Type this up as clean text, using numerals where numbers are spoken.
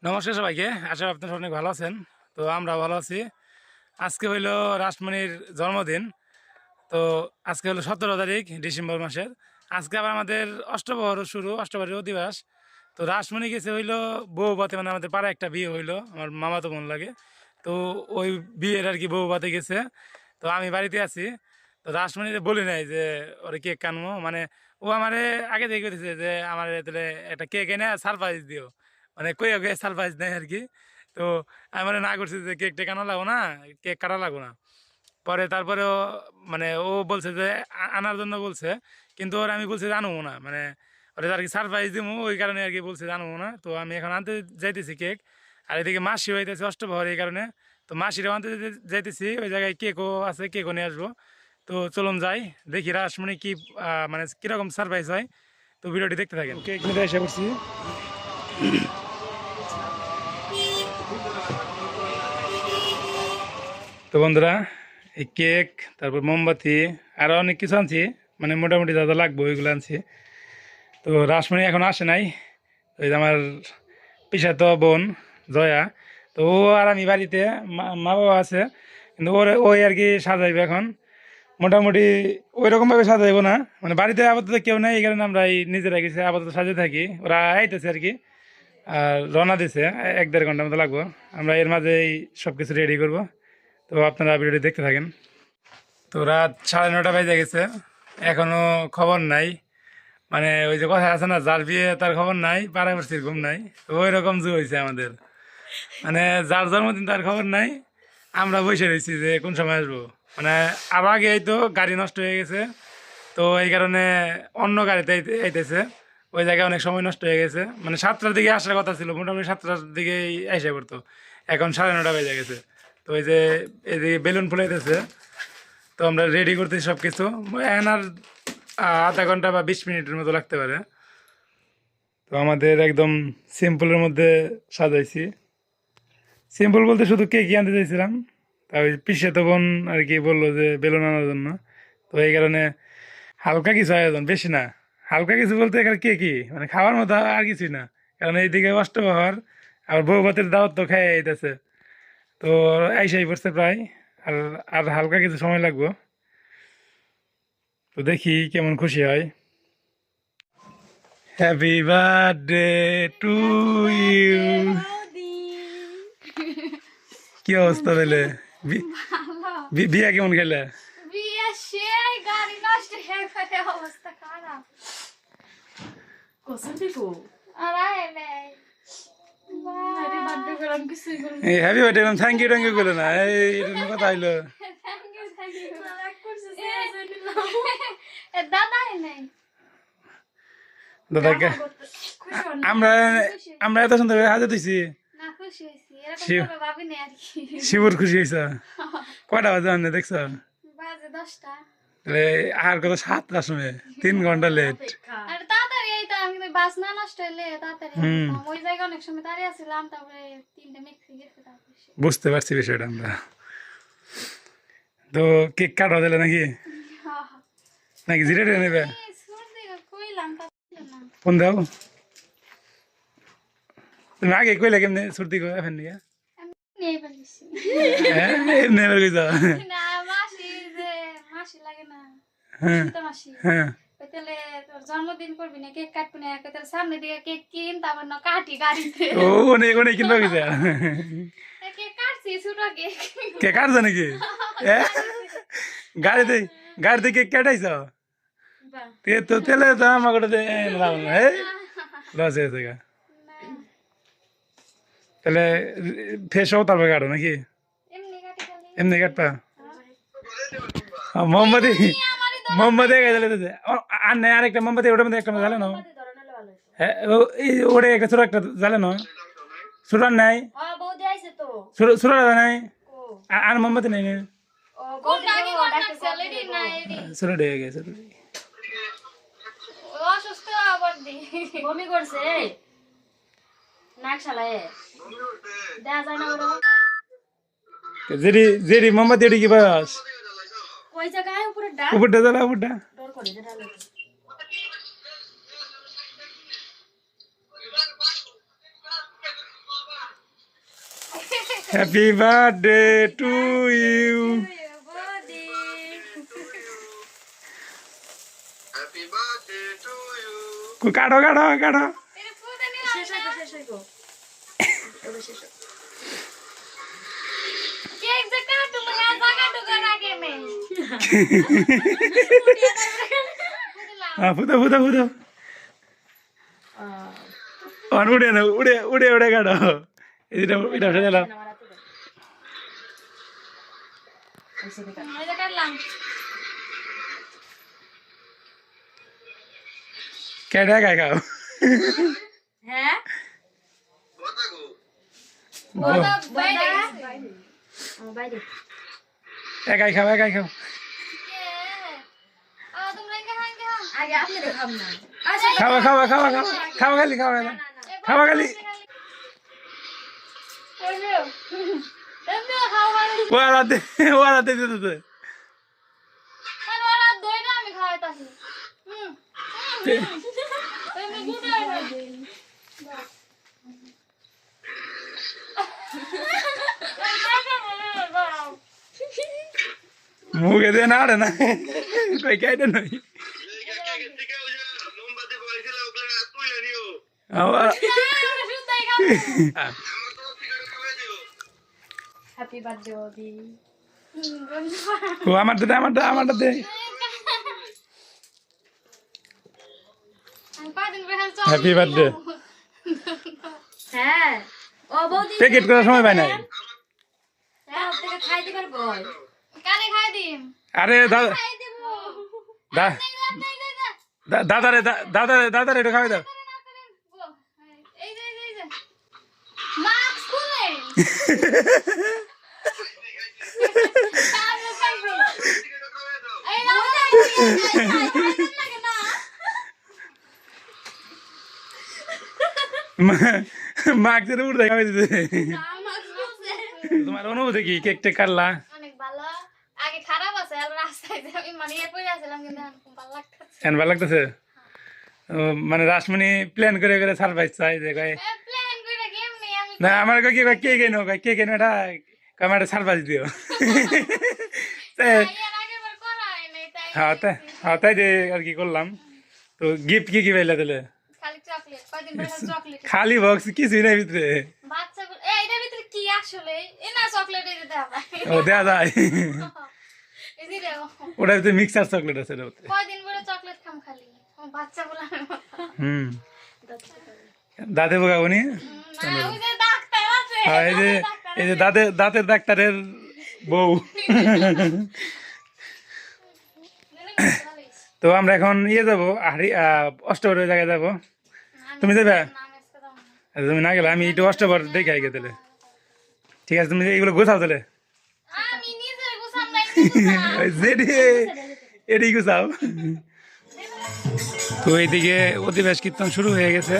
নমস্কার সবাইকে, আশা করি আপনারা অনেক ভালো আছেন। তো আমরা ভালো আছি। আজকে হইল রাসমণির জন্মদিন। তো আজকে হলো 17 তারিখ ডিসেম্বর মাসের। আজকে আবার আমাদের অষ্টপ্রহর শুরু, অষ্টপ্রহরের অধিবাস। তো রাসমণি গেছে হইলো বউ বাতে, মানে আমাদের পাড়ায় একটা বিয়ে হইলো, আমার মামাতো বোন লাগে। তো ওই বিয়ের আর কি বউ বাতে গেছে। তো আমি বাড়িতে আছি। তো রাসমণিরে বলি নাই যে ওরে কেক কানবো, মানে ও আমারে আগে থেকে কইতেছে যে আমার তাহলে একটা কেক এনে সারপ্রাইজ দিও, মানে কইয়া কইয়া সারপ্রাইজ দেয় আর কি। তো আমি মানে না করছি যে কেক টেক আনা লাগবো না, কেক কাটা লাগবো না। পরে তারপরেও মানে ও বলছে যে আনার জন্য বলছে, কিন্তু ওর আমি বলছি জানবো না, মানে ওরা আর কি সারপ্রাইজ দিব ওই কারণে আর কি বলছে জানবো না। তো আমি এখন আনতে যাইতেছি কেক, আর এদিকে মাসি হইতেছে অষ্টপ্রহর এই কারণে। তো মাসিরাও আনতে যাইতেছি, ওই জায়গায় কেকও আছে, কেকও নিয়ে আসবো। তো চলুন যাই, দেখি রাসমণি কি মানে কিরকম সারপ্রাইজ হয়। তো ভিডিওটি দেখতে থাকেন। কেক নিতে এসে করছি। তো বন্ধুরা, এই কেক, তারপর মোমবাতি, আরও অনেক কিছু আনছি, মানে মোটামুটি যা যা লাগবে ওইগুলো আনছি। তো রাসমণি এখন আসে নাই, ওই যে আমার পিসাতো বোন জয়া। তো ও আর আমি বাড়িতে, মা বাবা আছে, কিন্তু ওই আর কি সাজাইবে এখন। মোটামুটি ওই রকমভাবে সাজাইবো না, মানে বাড়িতে আপাতত কেউ নেই, এই কারণে আমরা এই নিজেরা গেছি আপাতত সাজিয়ে থাকি। ওরা আইতেছে আর কি, আর রওনা দিছে, 1-1.5 ঘন্টার মতো লাগবো। আমরা এর মাঝেই সব কিছু রেডি করবো। তো আপনারা ভিডিওটি দেখতে থাকেন। তো রাত 9:30 বেজে গেছে, এখনো খবর নাই। মানে ওই যে কথা আছে না, যার বিয়ে তার খবর নাই, পাড়াপড়শির ঘুম নাই। তো ওই রকম যে হয়েছে আমাদের, মানে যার জন্মদিন তার খবর নাই। আমরা বসে রয়েছি যে কোন সময় আসবো। মানে আরো আগে এই তো গাড়ি নষ্ট হয়ে গেছে, তো এই কারণে অন্য গাড়িতে আইতেছে। ওই জায়গায় অনেক সময় নষ্ট হয়ে গেছে, মানে 7টার দিকে আসার কথা ছিল, মোটামুটি 7টার দিকে এসে পড়তো। এখন 9:30 বেজে গেছে। তো ওই যে এদিকে বেলুন ফুলাইতেছে, তো আমরা রেডি করতেছি সব কিছু। এখন আর আধা ঘন্টা বা 20 মিনিটের মতো লাগতে পারে। তো আমাদের একদম সিম্পলের মধ্যে সাজাইছি। সিম্পল বলতে শুধু কেকই আনতে চাইছিলাম, তা ওই পিসে তো বোন আর কি বললো যে বেলুন আনার জন্য। তো এই কারণে হালকা কিছু আয়োজন, বেশি না। হালকা কিছু বলতে এখানে কেকই, মানে খাওয়ার মতো আর কিছুই না। কারণ এইদিকে অষ্টপ্রহর, আর বউ ভাতের দাওয়াত তো খেয়ে আইতেছে। তো আইসাই পড়ছে প্রায়, আর আর হালকা কিছু সময় লাগবে। তো দেখি কেমন খুশি হয়। Happy birthday to you. কি অবস্থা তাহলে? বিয়া কেমন গেলে? বিয়ে সেই গাড়ি নষ্ট হয়ে গেছে, অবস্থা খারাপ। আর আয় নাই। হ্যাপি বার্থডে করলাম, কিছুই করলাম না। হ্যাপি বার্থডে, থ্যাংক ইউ করে না, এই এরকম কথা হইলো। Thank you. দাদা আয় নাই। দাদাকে খুশি হন না? আমরা খুশি হয়েছি। আমরা এত সুন্দর করে হাজত দিছি। না, খুশি হয়েছি, এরকম শিব- করে ভাবি নাই আর কি। শিবুর খুশি হয়েছ? কয়টা বাজে আনে দেখছো? বাজে 10টা। তাহলে আর কত 7টার সময়, 3 ঘন্টা লেট। আর তাড়াতাড়ি এই তো, আমি বাস না নষ্ট হইলে তাড়াতাড়ি হুম। আসতাম। ওই জায়গায় অনেক সময় দাঁড়িয়ে আছিলাম, তারপরে 3টে মিক্সি গেছে, তারপরে বুঝতে পারছি বিষয়টা আমরা। তো কেক কাটা দিলে নাকি, নাকি জিরে নেবে? কইলাম তা না। ফোন দাও। তুমি আগে কইলে কেমনে সর্দি গো এখন নিয়ে? আমি নিয়ে ফেলেছি। হ্যাঁ, এমনি এবার কইছো। না, মাসি যে মাসি লাগে না, হ্যাঁ সুতা মাসি। হ্যাঁ। ওই তাহলে তোর জন্মদিন করবি না, কেক কাটবি না, কই তাহলে সামনে দিকে কেক কিন, তারপর না কাটি গাড়িতে। ও অনেক অনেক কিনবা গেছে। কেক কাটছি, ছোট কেক। কে কাটছো নাকি? গাড়িতে গাড়িতে কেক কাটাইছ? তো তেলে তো আমাকে লস হয়েছে গা। তাহলে ফ্রেশ হও তারপরে কাটো নাকি? এমনি কাটি খালি। এমনি কাটবা? মোমবাতি, মোমবাতি আর নেই, আরেকটা মোমবাতি, ওটার মধ্যে একটা জ্বালে না। হ্যাঁ, ওটা একটা ছোট একটা জ্বালে না, ছোট আর নাই, ছোট নাই, আর মোমবাতি নেই। কোনটা আগে কোনটা স্যালারি না এডি। ছোট হয়ে গেছে। অসুস্থ আবার দি। বমি করছে। নাক শালায়। দেখা যায় না বলো। যেটি যেটি মোমবাতি এটি কি বাস কই জায়গায় উপরেরটা? উপরটা জ্বালা, উপরটা। ডর করে যেটা লাগে। Happy birthday to you. কাটো কাটো কাটো। ফুটো ফুটো ফুটো উড়ে না উড়ে উড়ে উড়ে কাটো। এটা এটা উঠে গেল। কেটে খাই খাও। হ্যাঁ একাই খাও একাই খাও। খাওয়া খাওয়া খাওয়া খাওয়া খাওয়া খালি খাওয়া খালি খাওয়া খালি। ওরাতে ওরাতে দিতে মুখে দিয়ে না আরে না কই কাইতে নই। Happy birthday ওদি। ও আমারটা দে আমারটা আমারটা দে। Happy birthday. হ্যাঁ ও বৌদি প্যাকেট করার সময় পাই নাই। হ্যাঁ থেকে খাইতে পারবো কানে খাই দিম। আরে দাদা দাদারে দাদারে দাদারে এটা খাওয়াই দাও। এই যে এই যে মাস্ক খুলে এই না মাকে উঠে খাওয়াই দিতে। তোমার অনুভূতি কি কেক টেক কাটলা? অনেক ভালো। আগে খারাপ আছে আর রাস্তায় আমি মানে এ পড়ে আছিলাম কিন্তু এখন ভালো লাগতেছে। এখন ভালো লাগতেছে। মানে রাসমণি প্ল্যান করে করে সারপ্রাইজ চাই যে কয় প্ল্যান করে কেমনে আমি না আমার কি কয় কে কেন কয় কে কেন এটা কমেন্টে সারপ্রাইজ দিও। এর আগে বার করা হয় নাই তাই হ্যাঁ তাই যে আর কি করলাম। তো গিফট কি কি পাইলা দিলে? খালি চকলেট কয়দিন পরে চকলেট খালি বক্স কিছুই নাই ভিতরে। বাচ্চা এইটার ভিতরে কি আসলে এ না চকলেট এই যে দেবা ও দেয়া যায়। এই যে দেখো ওটার ভিতরে মিক্সার চকলেট আছে ওটার ভিতরে। কয়দিন পরে চকলেট খাম খালি বাচ্চা বলা হুম দাঁতে বোকা উনি। না ওই যে ডাক্তার আছে হ্যাঁ এই যে দাঁতের ডাক্তারের বউ। তো আমরা এখন ইয়ে যাবো অষ্টবরের জায়গায় যাবো। তুমি যাবে? আচ্ছা, তুমি না গেলে আমি একটু অষ্টবর দেখে আগে তাহলে। ঠিক আছে তুমি এইগুলো গোছাও তাহলে। আমি নিজে গুছাম নাই এটি গোছাও। তো এইদিকে অধিবেশ কীর্তন শুরু হয়ে গেছে।